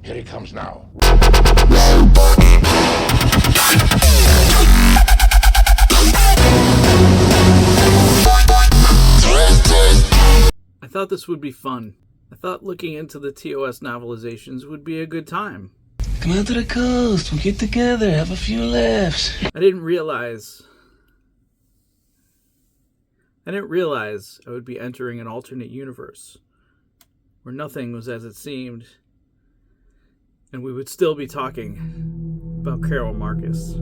Here he comes now. I thought this would be fun. I thought looking into the TOS novelizations would be a good time. Come out to the coast, we'll get together, have a few laughs. I didn't realize I would be entering an alternate universe where nothing was as it seemed, and we would still be talking about Carol Marcus.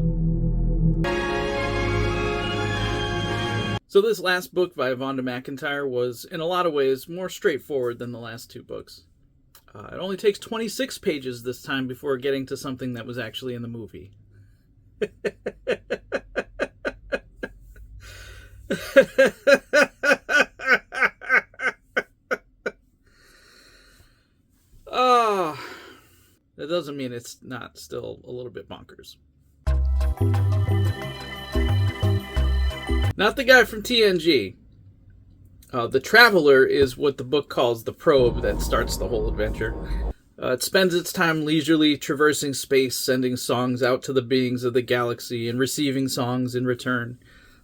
So this last book by Vonda McIntyre was, in a lot of ways, more straightforward than the last two books. It only takes 26 pages this time before getting to something that was actually in the movie. That doesn't mean it's not still a little bit bonkers. Not the guy from TNG. The Traveler is what the book calls the probe that starts the whole adventure. It spends its time leisurely traversing space, sending songs out to the beings of the galaxy and receiving songs in return.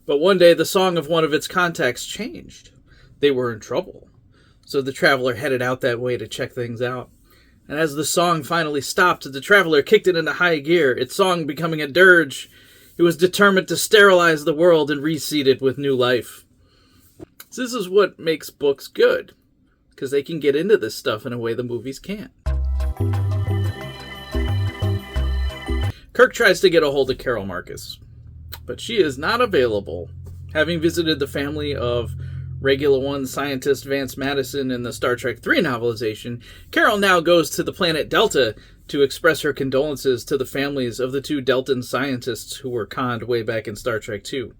But one day, the song of one of its contacts changed. They were in trouble. So the Traveler headed out that way to check things out. And as the song finally stopped, the Traveler kicked it into high gear, its song becoming a dirge. He was determined to sterilize the world and reseed it with new life. So this is what makes books good, because they can get into this stuff in a way the movies can't. Kirk tries to get a hold of Carol Marcus, but she is not available. Having visited the family of Regular One scientist Vance Madison in the Star Trek III novelization, Carol now goes to the planet Delta to express her condolences to the families of the two Deltan scientists who were conned way back in Star Trek II.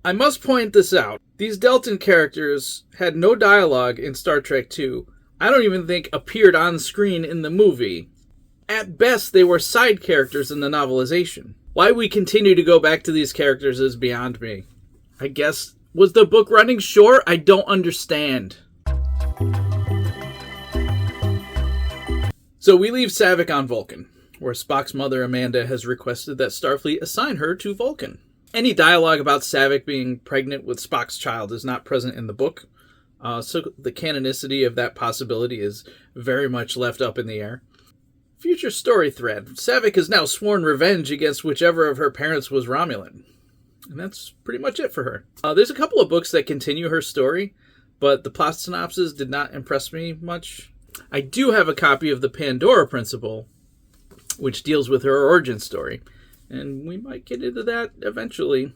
I must point this out. These Deltan characters had no dialogue in Star Trek II. I don't even think appeared on screen in the movie. At best, they were side characters in the novelization. Why we continue to go back to these characters is beyond me. I guess, was the book running short? I don't understand. So we leave Saavik on Vulcan, where Spock's mother Amanda has requested that Starfleet assign her to Vulcan. Any dialogue about Saavik being pregnant with Spock's child is not present in the book, so the canonicity of that possibility is very much left up in the air. Future story thread. Saavik has now sworn revenge against whichever of her parents was Romulan. And that's pretty much it for her. There's a couple of books that continue her story, but the plot synopsis did not impress me much. I do have a copy of the Pandora Principle, which deals with her origin story, and we might get into that eventually.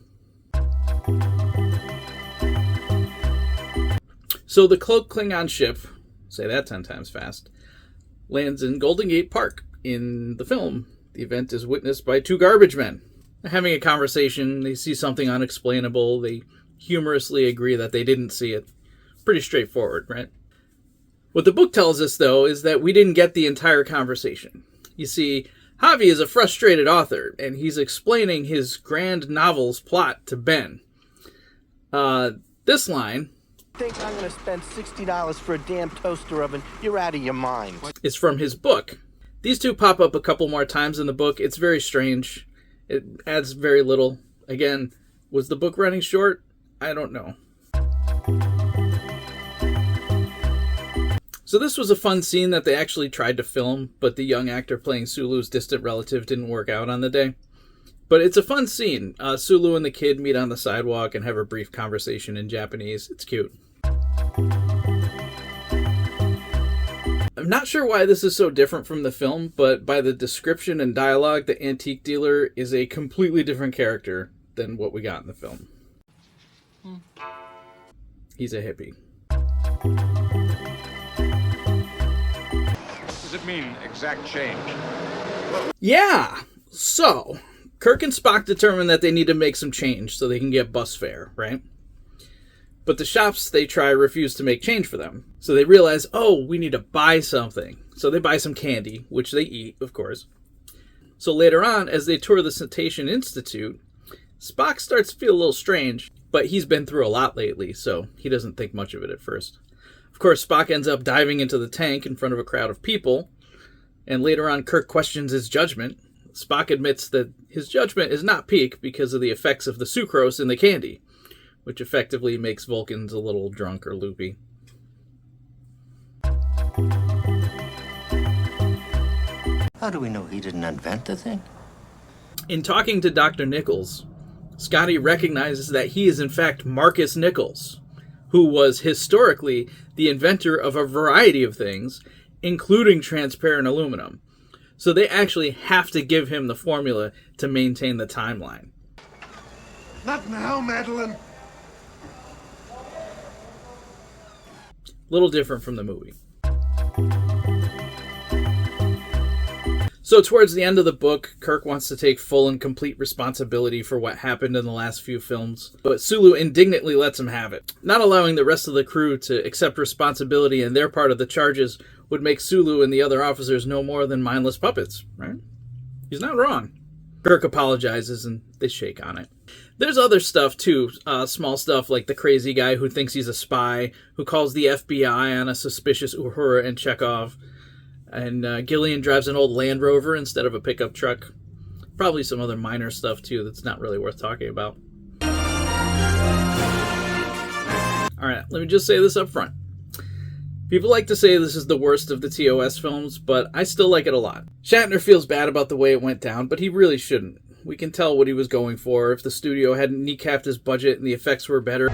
So the cloaked Klingon ship, say that 10 times fast, lands in Golden Gate Park. In the film, the event is witnessed by two garbage men. They're having a conversation, they see something unexplainable, they humorously agree that they didn't see it. Pretty straightforward, right? What the book tells us, though, is that we didn't get the entire conversation. You see, Javi is a frustrated author, and he's explaining his grand novel's plot to Ben. This line... Think I'm going to spend $60 for a damn toaster oven? You're out of your mind. Is from his book. These two pop up a couple more times in the book. It's very strange. It adds very little. Again, was the book running short? I don't know. So this was a fun scene that they actually tried to film, but the young actor playing Sulu's distant relative didn't work out on the day. But it's a fun scene. Sulu and the kid meet on the sidewalk and have a brief conversation in Japanese. It's cute. I'm not sure why this is so different from the film, but by the description and dialogue, the antique dealer is a completely different character than what we got in the film. He's a hippie. Does it mean exact change? Yeah! So, Kirk and Spock determine that they need to make some change so they can get bus fare, right? But the shops they try refuse to make change for them. So they realize, oh, we need to buy something. So they buy some candy, which they eat, of course. So later on, as they tour the Cetacean Institute, Spock starts to feel a little strange, but he's been through a lot lately, so he doesn't think much of it at first. Of course, Spock ends up diving into the tank in front of a crowd of people, And later on, Kirk questions his judgment. Spock admits that his judgment is not peak because of the effects of the sucrose in the candy, which effectively makes Vulcans a little drunk or loopy. How do we know he didn't invent the thing? In talking to Dr. Nichols, Scotty recognizes that he is in fact Marcus Nichols, who was historically the inventor of a variety of things, including transparent aluminum. So they actually have to give him the formula to maintain the timeline. Not now, Madeline. Little different from the movie. So towards the end of the book, Kirk wants to take full and complete responsibility for what happened in the last few films, but Sulu indignantly lets him have it. Not allowing the rest of the crew to accept responsibility in their part of the charges would make Sulu and the other officers no more than mindless puppets, right? He's not wrong. Kirk apologizes and they shake on it. There's other stuff too, small stuff like the crazy guy who thinks he's a spy, who calls the FBI on a suspicious Uhura and Chekhov, and Gillian drives an old Land Rover instead of a pickup truck. Probably some other minor stuff too that's not really worth talking about. Alright, let me just say this up front. People like to say this is the worst of the TOS films, but I still like it a lot. Shatner feels bad about the way it went down, but he really shouldn't. We can tell what he was going for. If the studio hadn't kneecapped his budget and the effects were better,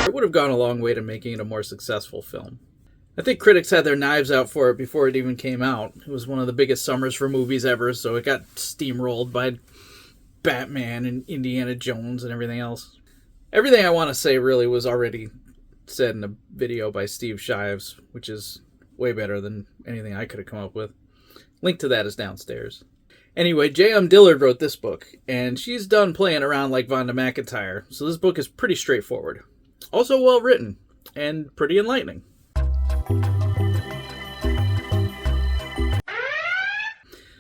it would have gone a long way to making it a more successful film. I think critics had their knives out for it before it even came out. It was one of the biggest summers for movies ever, so it got steamrolled by Batman and Indiana Jones and everything else. Everything I want to say really was already said in a video by Steve Shives, which is way better than anything I could have come up with. Link to that is downstairs. Anyway, J.M. Dillard wrote this book, and she's done playing around like Vonda McIntyre, so this book is pretty straightforward. Also well written, and pretty enlightening.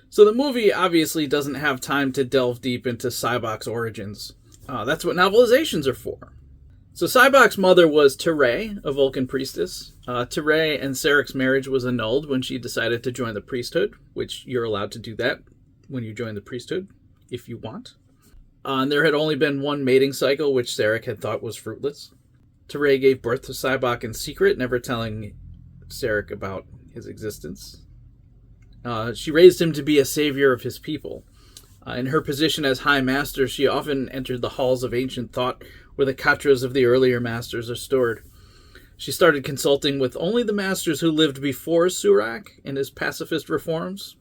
So the movie obviously doesn't have time to delve deep into Sybok's origins. That's what novelizations are for. So Sybok's mother was Teray, a Vulcan priestess. Teray and Sarek's marriage was annulled when she decided to join the priesthood, which you're allowed to do that when you join the priesthood, if you want. And there had only been one mating cycle, which Sarek had thought was fruitless. Teray gave birth to Sybok in secret, never telling Sarek about his existence. She raised him to be a savior of his people. In her position as High Master, she often entered the halls of ancient thought where the katras of the earlier masters are stored. She started consulting with only the masters who lived before Surak and his pacifist reforms,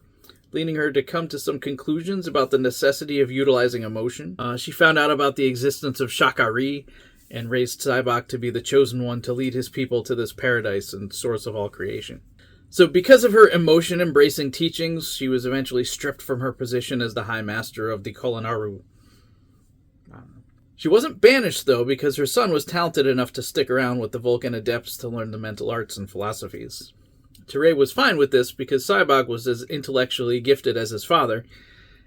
leading her to come to some conclusions about the necessity of utilizing emotion. She found out about the existence of Shakari and raised Sybok to be the chosen one to lead his people to this paradise and source of all creation. So because of her emotion-embracing teachings, she was eventually stripped from her position as the High Master of the Kolinaru. She wasn't banished, though, because her son was talented enough to stick around with the Vulcan adepts to learn the mental arts and philosophies. Teray was fine with this because Sybok was as intellectually gifted as his father,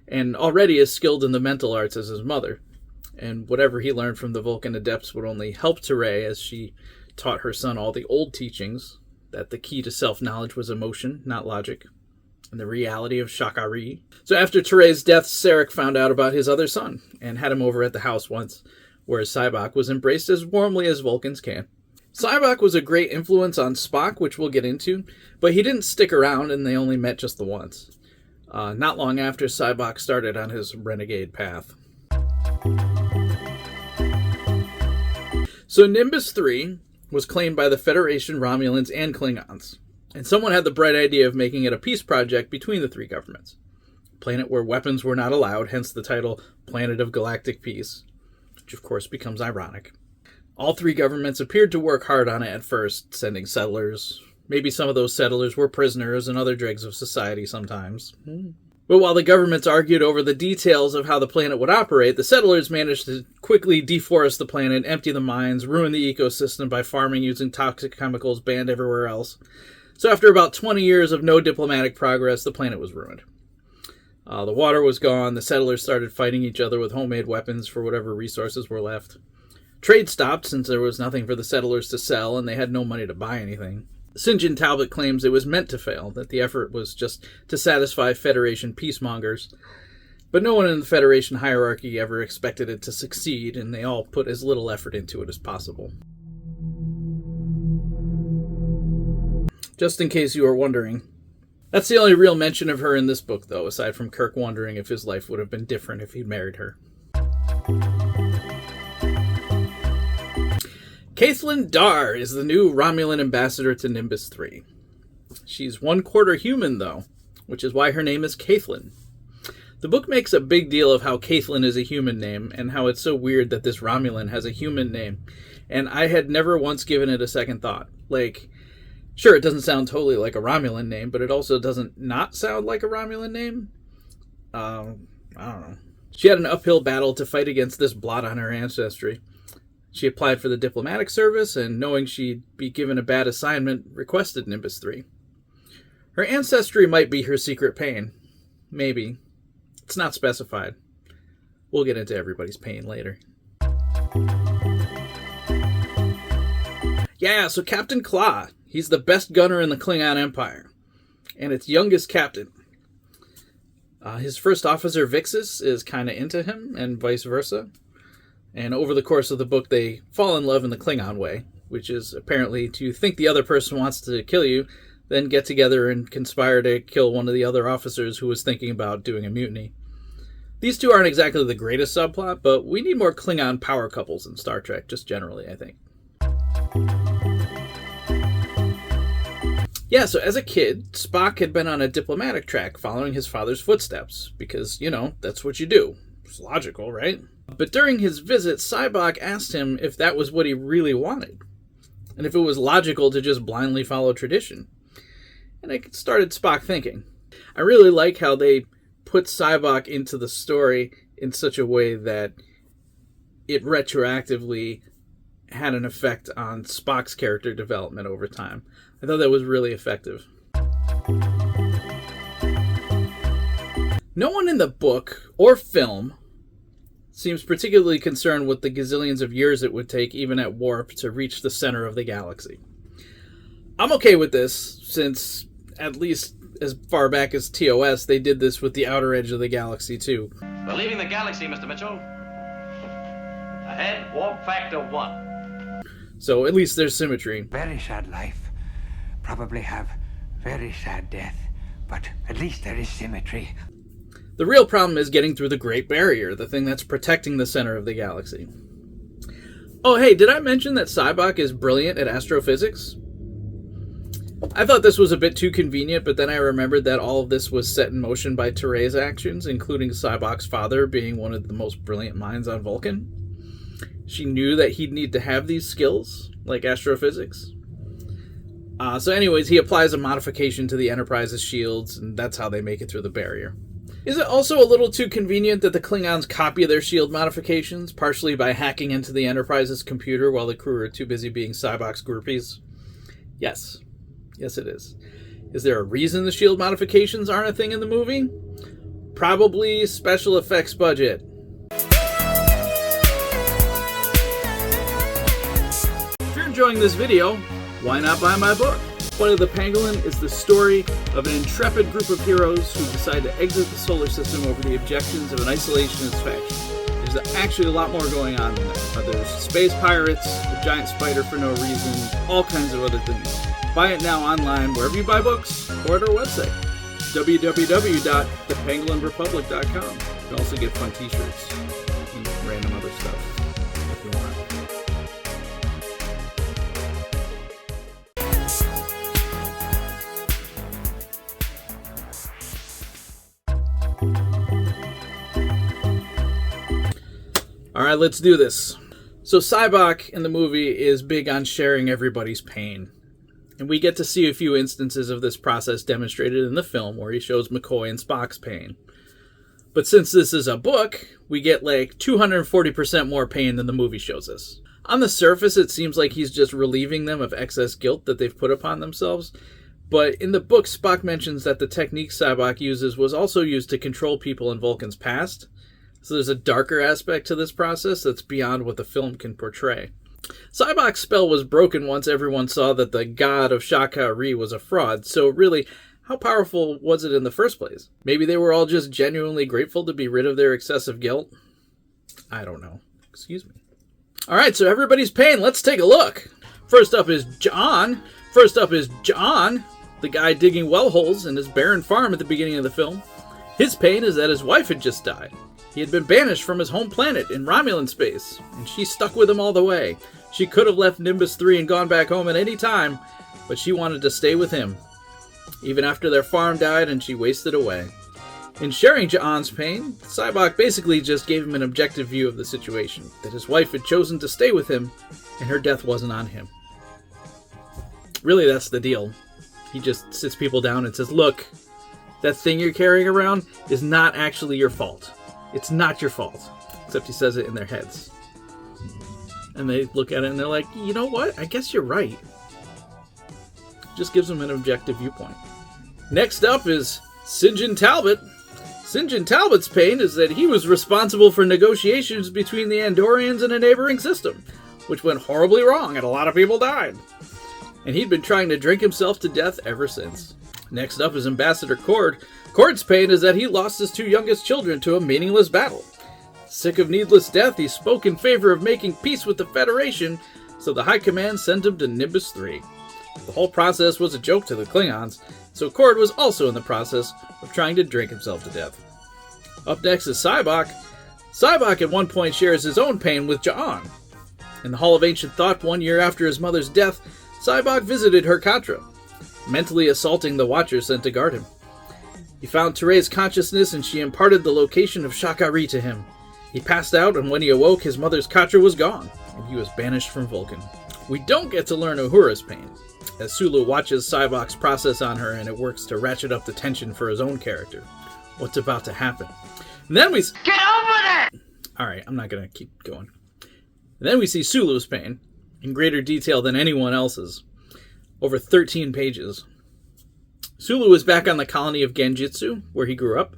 and already as skilled in the mental arts as his mother. And whatever he learned from the Vulcan adepts would only help Teray as she taught her son all the old teachings, that the key to self-knowledge was emotion, not logic, and the reality of Shakari. So after Teray's death, Sarek found out about his other son, and had him over at the house once, where Sybok was embraced as warmly as Vulcans can. Sybok was a great influence on Spock, which we'll get into, but he didn't stick around, and they only met just the once. Not long after Sybok started on his renegade path. So Nimbus 3 was claimed by the Federation, Romulans, and Klingons, and someone had the bright idea of making it a peace project between the three governments. A planet where weapons were not allowed, hence the title Planet of Galactic Peace, which of course becomes ironic. All three governments appeared to work hard on it at first, sending settlers. Maybe some of those settlers were prisoners and other dregs of society sometimes. But while the governments argued over the details of how the planet would operate, the settlers managed to quickly deforest the planet, empty the mines, ruin the ecosystem by farming using toxic chemicals banned everywhere else. So after about 20 years of no diplomatic progress, the planet was ruined. The water was gone, the settlers started fighting each other with homemade weapons for whatever resources were left. Trade stopped since there was nothing for the settlers to sell and they had no money to buy anything. St. John Talbot claims it was meant to fail, that the effort was just to satisfy Federation peacemongers. But no one in the Federation hierarchy ever expected it to succeed, and they all put as little effort into it as possible. Just in case you were wondering. That's the only real mention of her in this book, though, aside from Kirk wondering if his life would have been different if he'd married her. Caitlin Darr is the new Romulan ambassador to Nimbus 3. She's 1/4 human, though, which is why her name is Caitlin. The book makes a big deal of how Caitlin is a human name, and how it's so weird that this Romulan has a human name, and I had never once given it a second thought. Like, sure, it doesn't sound totally like a Romulan name, but it also doesn't not sound like a Romulan name. I don't know. She had an uphill battle to fight against this blot on her ancestry. She applied for the diplomatic service, and knowing she'd be given a bad assignment, requested Nimbus 3. Her ancestry might be her secret pain. Maybe. It's not specified. We'll get into everybody's pain later. Yeah, so Captain Claw. He's the best gunner in the Klingon Empire. And its youngest captain. His first officer, Vixis, is kind of into him, and vice versa. And over the course of the book, they fall in love in the Klingon way, which is apparently to think the other person wants to kill you, then get together and conspire to kill one of the other officers who was thinking about doing a mutiny. These two aren't exactly the greatest subplot, but we need more Klingon power couples in Star Trek, just generally, I think. Yeah, so as a kid, Spock had been on a diplomatic track following his father's footsteps, because, that's what you do. It's logical, right? But during his visit, Sybok asked him if that was what he really wanted, and if it was logical to just blindly follow tradition. And it started Spock thinking. I really like how they put Sybok into the story in such a way that it retroactively had an effect on Spock's character development over time. I thought that was really effective. No one in the book or film seems particularly concerned with the gazillions of years it would take, even at warp, to reach the center of the galaxy. I'm okay with this, since at least as far back as TOS, they did this with the outer edge of the galaxy too. We're leaving the galaxy, Mr. Mitchell. Ahead, warp factor 1. So at least there's symmetry. Very sad life. Probably have very sad death. But at least there is symmetry. The real problem is getting through the Great Barrier, the thing that's protecting the center of the galaxy. Oh, hey, did I mention that Sybok is brilliant at astrophysics? I thought this was a bit too convenient, but then I remembered that all of this was set in motion by Therese actions, including Sybok's father being one of the most brilliant minds on Vulcan. She knew that he'd need to have these skills, like astrophysics. So anyways, he applies a modification to the Enterprise's shields, and that's how they make it through the barrier. Is it also a little too convenient that the Klingons copy their shield modifications, partially by hacking into the Enterprise's computer while the crew are too busy being Sybok's groupies? Yes. Yes, it is. Is there a reason the shield modifications aren't a thing in the movie? Probably special effects budget. If you're enjoying this video, why not buy my book? Flight of the Pangolin is the story of an intrepid group of heroes who decide to exit the solar system over the objections of an isolationist faction. There's actually a lot more going on than that. There's space pirates, a giant spider for no reason, all kinds of other things. Buy it now online wherever you buy books or at our website, www.thepangolinrepublic.com. You can also get fun t-shirts and random other stuff if you want. Alright, let's do this. So Sybok in the movie is big on sharing everybody's pain. And we get to see a few instances of this process demonstrated in the film where he shows McCoy and Spock's pain. But since this is a book, we get like 240% more pain than the movie shows us. On the surface, it seems like he's just relieving them of excess guilt that they've put upon themselves. But in the book, Spock mentions that the technique Sybok uses was also used to control people in Vulcan's past. So there's a darker aspect to this process that's beyond what the film can portray. Sybok's spell was broken once everyone saw that the god of Shaka-Ri was a fraud, so really, how powerful was it in the first place? Maybe they were all just genuinely grateful to be rid of their excessive guilt? I don't know. Excuse me. Alright, so everybody's pain. Let's take a look. First up is John, the guy digging well holes in his barren farm at the beginning of the film. His pain is that his wife had just died. He had been banished from his home planet in Romulan space, and she stuck with him all the way. She could have left Nimbus 3 and gone back home at any time, but she wanted to stay with him, even after their farm died and she wasted away. In sharing Ja'an's pain, Sybok basically just gave him an objective view of the situation, that his wife had chosen to stay with him, and her death wasn't on him. Really, that's the deal. He just sits people down and says, look, that thing you're carrying around is not actually your fault. It's not your fault. Except he says it in their heads. And they look at it and they're like, you know what? I guess you're right. Just gives them an objective viewpoint. Next up is St. John Talbot. St. John Talbot's pain is that he was responsible for negotiations between the Andorians and a neighboring system, which went horribly wrong and a lot of people died. And he'd been trying to drink himself to death ever since. Next up is Ambassador Cord. Cord's pain is that he lost his two youngest children to a meaningless battle. Sick of needless death, he spoke in favor of making peace with the Federation, so the High Command sent him to Nimbus 3. The whole process was a joke to the Klingons, so Cord was also in the process of trying to drink himself to death. Up next is Sybok. Sybok at one point shares his own pain with Ja'an. In the Hall of Ancient Thought 1 year after his mother's death, Sybok visited her Katra, mentally assaulting the Watchers sent to guard him. He found Tere's consciousness and she imparted the location of Shaka-Ri to him. He passed out, and when he awoke, his mother's Katra was gone, and he was banished from Vulcan. We don't get to learn Uhura's pain, as Sulu watches Sybok's process on her and it works to ratchet up the tension for his own character. What's about to happen? And then we... Get over there! Alright, I'm not going to keep going. And then we see Sulu's pain, in greater detail than anyone else's. Over 13 pages. Sulu was back on the colony of Genjitsu, where he grew up.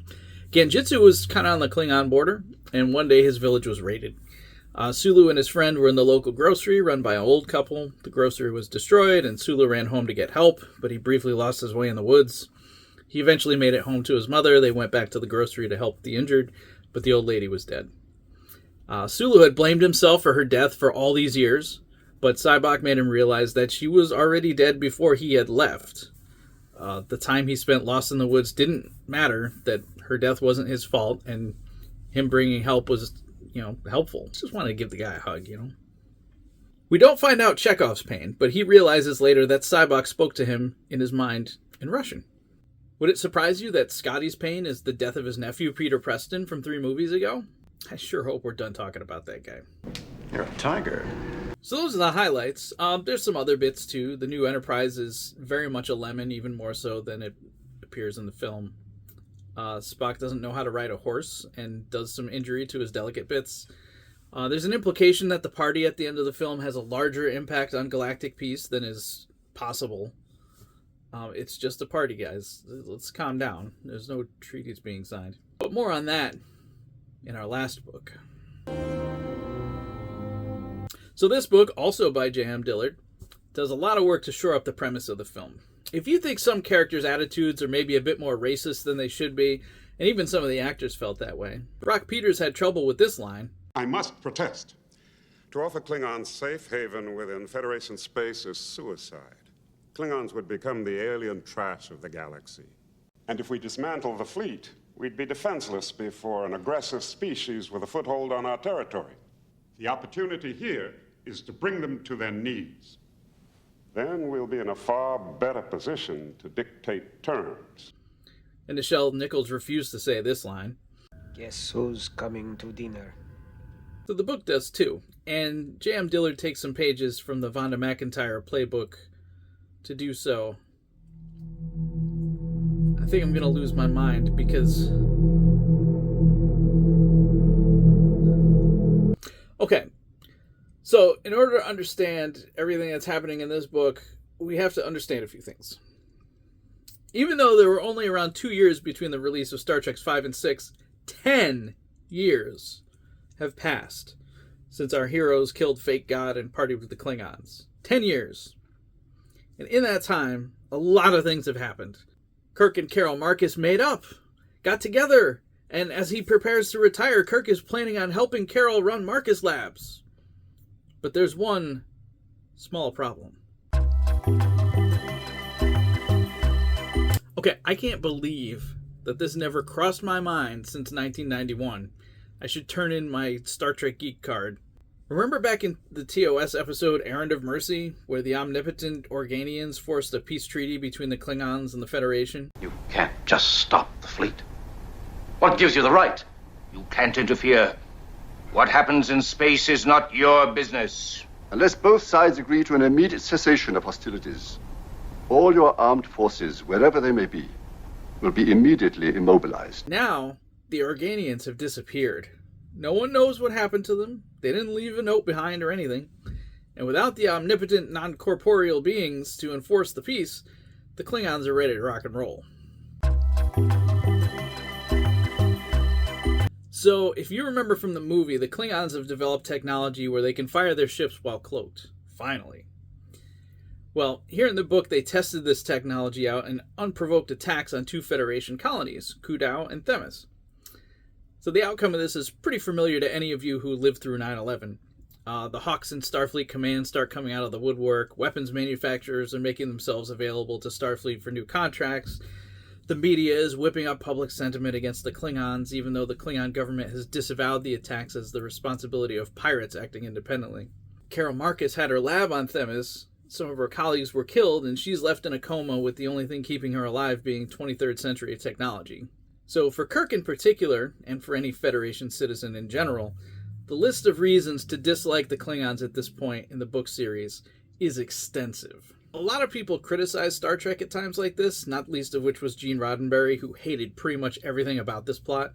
Genjitsu was kind of on the Klingon border, and one day his village was raided. Sulu and his friend were in the local grocery run by an old couple. The grocery was destroyed, and Sulu ran home to get help, but he briefly lost his way in the woods. He eventually made it home to his mother. They went back to the grocery to help the injured, but the old lady was dead. Sulu had blamed himself for her death for all these years, but Sybok made him realize that she was already dead before he had left. The time he spent lost in the woods didn't matter, that her death wasn't his fault, and him bringing help was, helpful. Just wanted to give the guy a hug, We don't find out Chekhov's pain, but he realizes later that Sybok spoke to him in his mind in Russian. Would it surprise you that Scotty's pain is the death of his nephew, Peter Preston, from 3 movies ago? I sure hope we're done talking about that guy. You're a tiger. So those are the highlights. There's some other bits, too. The new Enterprise is very much a lemon, even more so than it appears in the film. Spock doesn't know how to ride a horse and does some injury to his delicate bits. There's an implication that the party at the end of the film has a larger impact on galactic peace than is possible. It's just a party, guys. Let's calm down. There's no treaties being signed. But more on that in our last book. So this book, also by J.M. Dillard, does a lot of work to shore up the premise of the film. If you think some characters' attitudes are maybe a bit more racist than they should be, and even some of the actors felt that way, Brock Peters had trouble with this line. I must protest. To offer Klingons safe haven within Federation space is suicide. Klingons would become the alien trash of the galaxy. And if we dismantle the fleet, we'd be defenseless before an aggressive species with a foothold on our territory. The opportunity here is to bring them to their knees. Then we'll be in a far better position to dictate terms. And Nichelle Nichols refused to say this line. Guess who's coming to dinner? So the book does too. And J.M. Dillard takes some pages from the Vonda McIntyre playbook to do so. I think I'm going to lose my mind because... Okay. So, in order to understand everything that's happening in this book, we have to understand a few things. Even though there were only around 2 years between the release of Star Trek 5 and 6, 10 years have passed since our heroes killed Fake God and partied with the Klingons. 10 years. And in that time, a lot of things have happened. Kirk and Carol Marcus made up, got together, and as he prepares to retire, Kirk is planning on helping Carol run Marcus Labs. But there's one small problem. Okay, I can't believe that this never crossed my mind since 1991. I should turn in my Star Trek Geek card. Remember back in the TOS episode Errand of Mercy, where the omnipotent Organians forced a peace treaty between the Klingons and the Federation? You can't just stop the fleet. What gives you the right? You can't interfere. What happens in space is not your business. Unless both sides agree to an immediate cessation of hostilities, all your armed forces, wherever they may be, will be immediately immobilized. Now, the Organians have disappeared. No one knows what happened to them. They didn't leave a note behind or anything. And without the omnipotent, non-corporeal beings to enforce the peace, the Klingons are ready to rock and roll. So, if you remember from the movie, the Klingons have developed technology where they can fire their ships while cloaked. Finally. Well, here in the book, they tested this technology out in unprovoked attacks on 2 Federation colonies, Kudau and Themis. So the outcome of this is pretty familiar to any of you who lived through 9/11. The Hawks and Starfleet Command start coming out of the woodwork. Weapons manufacturers are making themselves available to Starfleet for new contracts. The media is whipping up public sentiment against the Klingons, even though the Klingon government has disavowed the attacks as the responsibility of pirates acting independently. Carol Marcus had her lab on Themis. Some of her colleagues were killed, and she's left in a coma with the only thing keeping her alive being 23rd century technology. So for Kirk in particular, and for any Federation citizen in general, the list of reasons to dislike the Klingons at this point in the book series is extensive. A lot of people criticize Star Trek at times like this, not least of which was Gene Roddenberry, who hated pretty much everything about this plot.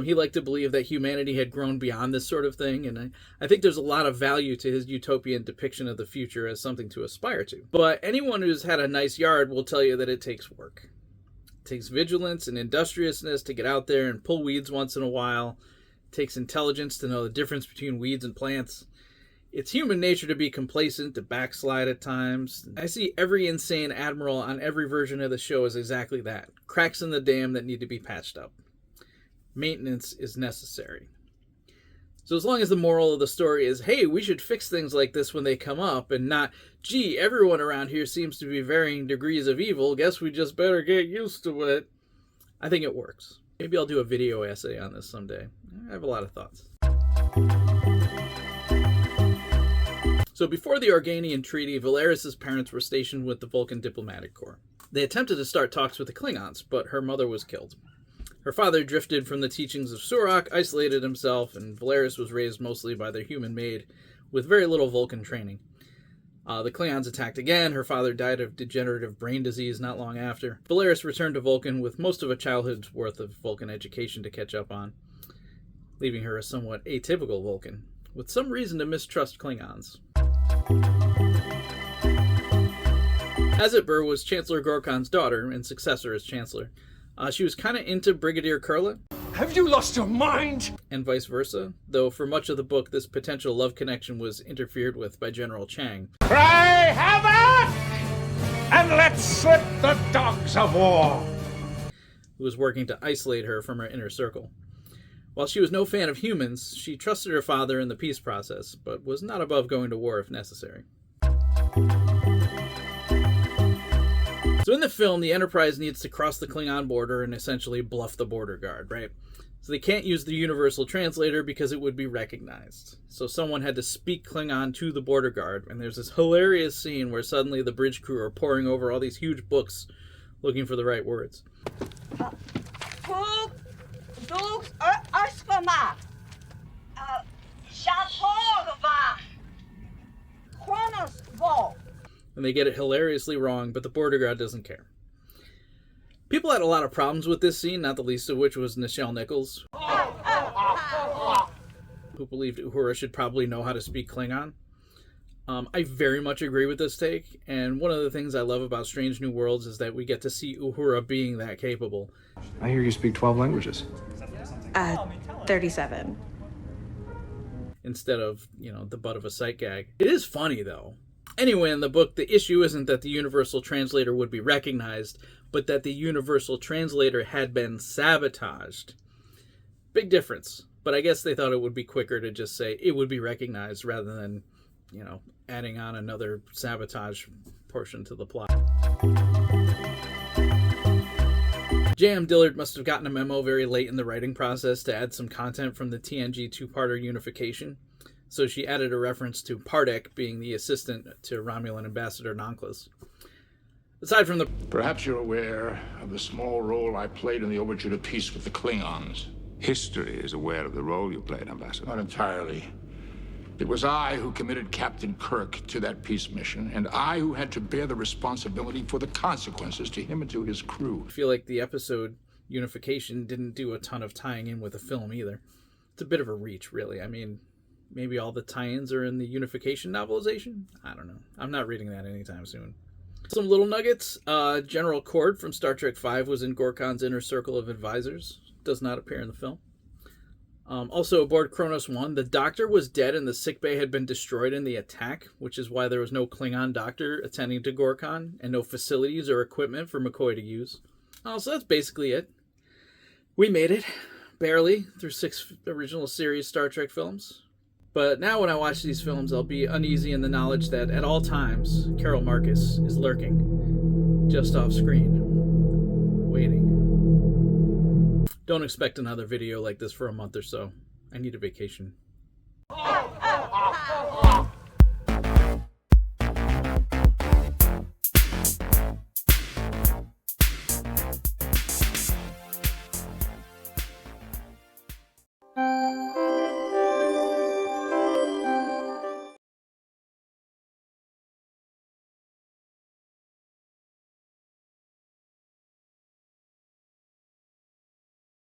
He liked to believe that humanity had grown beyond this sort of thing, and I think there's a lot of value to his utopian depiction of the future as something to aspire to. But anyone who's had a nice yard will tell you that it takes work. It takes vigilance and industriousness to get out there and pull weeds once in a while. It takes intelligence to know the difference between weeds and plants. It's human nature to be complacent, to backslide at times. I see every insane admiral on every version of the show as exactly that. Cracks in the dam that need to be patched up. Maintenance is necessary. So as long as the moral of the story is, hey, we should fix things like this when they come up, and not, gee, everyone around here seems to be varying degrees of evil, guess we just better get used to it, I think it works. Maybe I'll do a video essay on this someday. I have a lot of thoughts. So before the Organian Treaty, Valeris' parents were stationed with the Vulcan Diplomatic Corps. They attempted to start talks with the Klingons, but her mother was killed. Her father drifted from the teachings of Surak, isolated himself, and Valeris was raised mostly by their human maid, with very little Vulcan training. The Klingons attacked again. Her father died of degenerative brain disease not long after. Valeris returned to Vulcan with most of a childhood's worth of Vulcan education to catch up on, leaving her a somewhat atypical Vulcan, with some reason to mistrust Klingons. Azitbur was Chancellor Gorkon's daughter and successor as Chancellor. She was kind of into Brigadier Kurla. Have you lost your mind? And vice versa, though for much of the book this potential love connection was interfered with by General Chang. Cry havoc! And let's slip the dogs of war! Who was working to isolate her from her inner circle. While she was no fan of humans, she trusted her father in the peace process, but was not above going to war if necessary. So in the film, the Enterprise needs to cross the Klingon border and essentially bluff the border guard, right? So they can't use the universal translator because it would be recognized. So someone had to speak Klingon to the border guard, and there's this hilarious scene where suddenly the bridge crew are poring over all these huge books looking for the right words. And they get it hilariously wrong, but the border guard doesn't care. People had a lot of problems with this scene, not the least of which was Nichelle Nichols, who believed Uhura should probably know how to speak Klingon. I very much agree with this take, and one of the things I love about Strange New Worlds is that we get to see Uhura being that capable. I hear you speak 12 languages. 37. Instead of, the butt of a sight gag. It is funny, though. Anyway, in the book, the issue isn't that the Universal Translator would be recognized, but that the Universal Translator had been sabotaged. Big difference. But I guess they thought it would be quicker to just say it would be recognized rather than, adding on another sabotage portion to the plot. J.M. Dillard must have gotten a memo very late in the writing process to add some content from the TNG two-parter Unification, so she added a reference to Pardek being the assistant to Romulan Ambassador Nonklis. Aside from the... Perhaps you're aware of the small role I played in the overture to peace with the Klingons. History is aware of the role you played, Ambassador. Not entirely. It was I who committed Captain Kirk to that peace mission, and I who had to bear the responsibility for the consequences to him and to his crew. I feel like the episode Unification didn't do a ton of tying in with the film either. It's a bit of a reach, really. I mean, maybe all the tie-ins are in the Unification novelization? I don't know. I'm not reading that anytime soon. Some little nuggets. General Cord from Star Trek V was in Gorkon's inner circle of advisors. Does not appear in the film. Also aboard Kronos 1, the doctor was dead and the sickbay had been destroyed in the attack, which is why there was no Klingon doctor attending to Gorkon and no facilities or equipment for McCoy to use. So that's basically it. We made it, barely, through 6 original series Star Trek films. But now when I watch these films, I'll be uneasy in the knowledge that at all times, Carol Marcus is lurking, just off screen, waiting. Don't expect another video like this for a month or so. I need a vacation.